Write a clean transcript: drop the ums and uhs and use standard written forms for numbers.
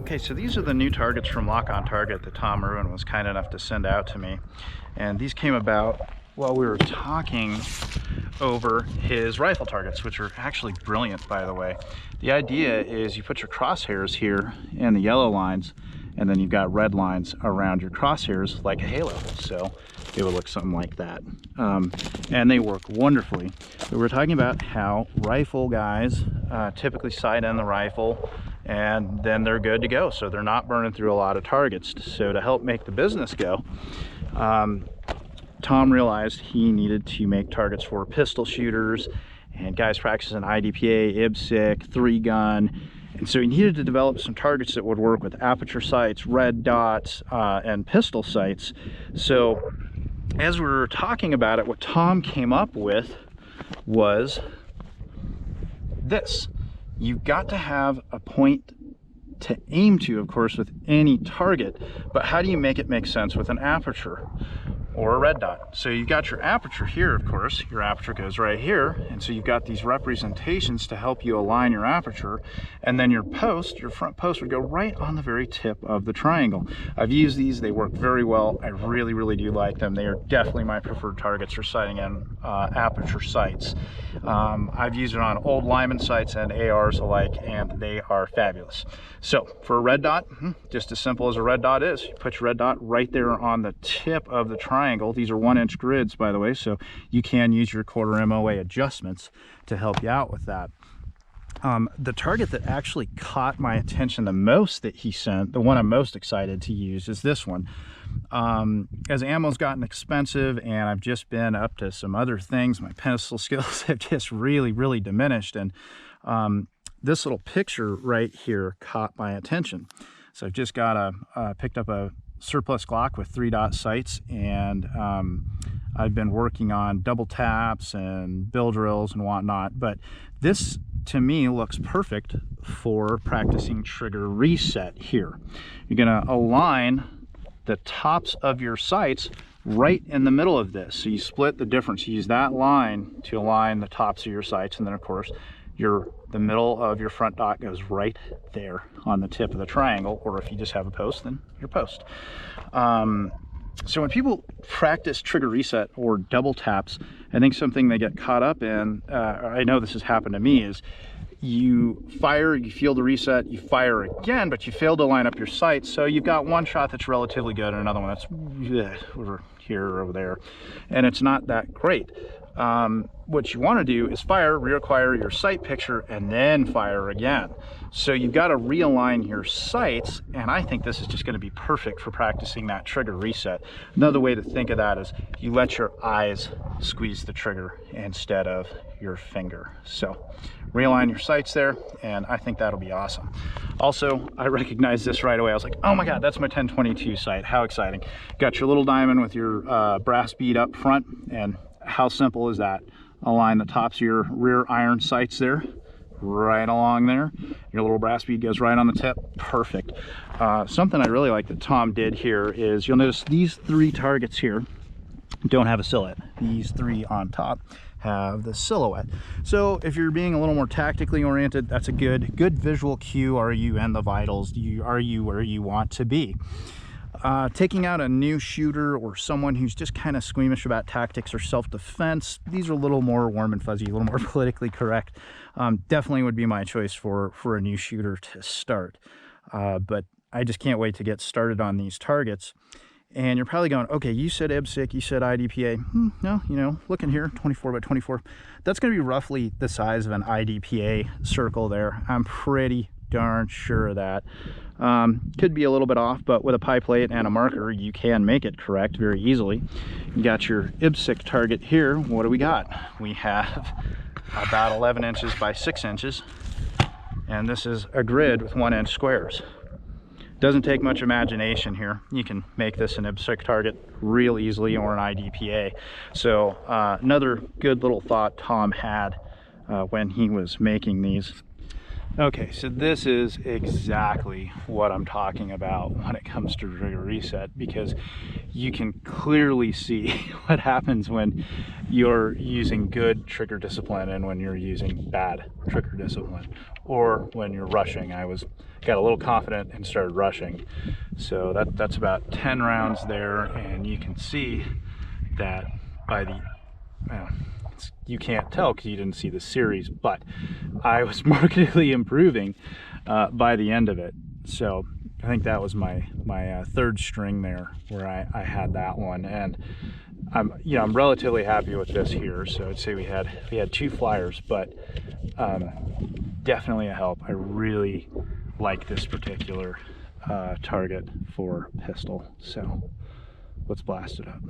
Okay, so these are the new targets from Lock On Target that Tom Ruin was kind enough to send out to me. And these came about while we were talking over his rifle targets, which are actually brilliant, by the way. The idea is you put your crosshairs here and the yellow lines, and then you've got red lines around your crosshairs like a halo. So it would look something like that. And they work wonderfully. We were talking about how rifle guys typically sight in the rifle and then they're good to go. So they're not burning through a lot of targets. So to help make the business go, Tom realized he needed to make targets for pistol shooters and guys practicing IDPA, IBSIC, 3-gun. And so he needed to develop some targets that would work with aperture sights, red dots, and pistol sights. So as we were talking about it, what Tom came up with was this. You've got to have a point to aim to, of course, with any target, but how do you make it make sense with an aperture or a red dot? So you've got your aperture here, of course, your aperture goes right here, and so you've got these representations to help you align your aperture, and then your post, your front post would go right on the very tip of the triangle. I've used these, they work very well. I really do like them. They are definitely my preferred targets for sighting in aperture sights. I've used it on old Lyman sights and ARs alike, and they are fabulous. So for a red dot, just as simple as a red dot is, you put your red dot right there on the tip of the triangle. These are 1-inch grids, by the way, so you can use your 1/4 MOA adjustments to help you out with that. The target that actually caught my attention the most that he sent, the one I'm most excited to use, is this one. As ammo's gotten expensive and I've just been up to some other things, my pistol skills have just really diminished, and this little picture right here caught my attention. So I've just got picked up a surplus Glock with 3-dot sights, and I've been working on double taps and bill drills and whatnot, but this to me looks perfect for practicing trigger reset here. You're going to align the tops of your sights right in the middle of this, so you split the difference. You use that line to align the tops of your sights, and then of course the middle of your front dot goes right there on the tip of the triangle, or if you just have a post, then your post. So when people practice trigger reset or double taps, I think something they get caught up in, I know this has happened to me, is you fire, you feel the reset, you fire again, but you fail to line up your sights. So you've got one shot that's relatively good and another one that's over here or over there, and it's not that great. What you want to do is fire, reacquire your sight picture, and then fire again. So you've got to realign your sights, and I think this is just going to be perfect for practicing that trigger reset. Another way to think of that is you let your eyes squeeze the trigger instead of your finger. So realign your sights there, and I think that'll be awesome. Also, I recognized this right away. I was like, oh my God, that's my 1022 sight. How exciting. Got your little diamond with your brass bead up front, and how simple is that? Align the tops of your rear iron sights there, right along there. Your little brass bead goes right on the tip. Perfect. Something I really like that Tom did here is, you'll notice these 3 targets here don't have a silhouette. These 3 on top have the silhouette. So if you're being a little more tactically oriented, that's a good visual cue. Are you in the vitals? Are you where you want to be? Taking out a new shooter or someone who's just kind of squeamish about tactics or self-defense, these are a little more warm and fuzzy, a little more politically correct. Definitely would be my choice for a new shooter to start. But I just can't wait to get started on these targets. And you're probably going, okay, you said IBSIC, you said IDPA. No, you know, looking here, 24 by 24. That's going to be roughly the size of an IDPA circle there. I'm pretty darn sure of that. Could be a little bit off, but with a pie plate and a marker, you can make it correct very easily. You got your IBSIC target here. What do we got? We have about 11 inches by 6 inches, and this is a grid with 1-inch squares. Doesn't take much imagination here. You can make this an IBSIC target real easily, or an IDPA. So another good little thought Tom had when he was making these. Okay, so this is exactly what I'm talking about when it comes to trigger reset, because you can clearly see what happens when you're using good trigger discipline and when you're using bad trigger discipline, or when you're rushing. Got a little confident and started rushing. So that's about 10 rounds there, and you can see that by the you can't tell because you didn't see the series, but I was markedly improving by the end of it. So I think that was my third string there where I had that one, and I'm relatively happy with this here. So I'd say we had 2 flyers, but definitely a help. I really like this particular target for pistol. So let's blast it up.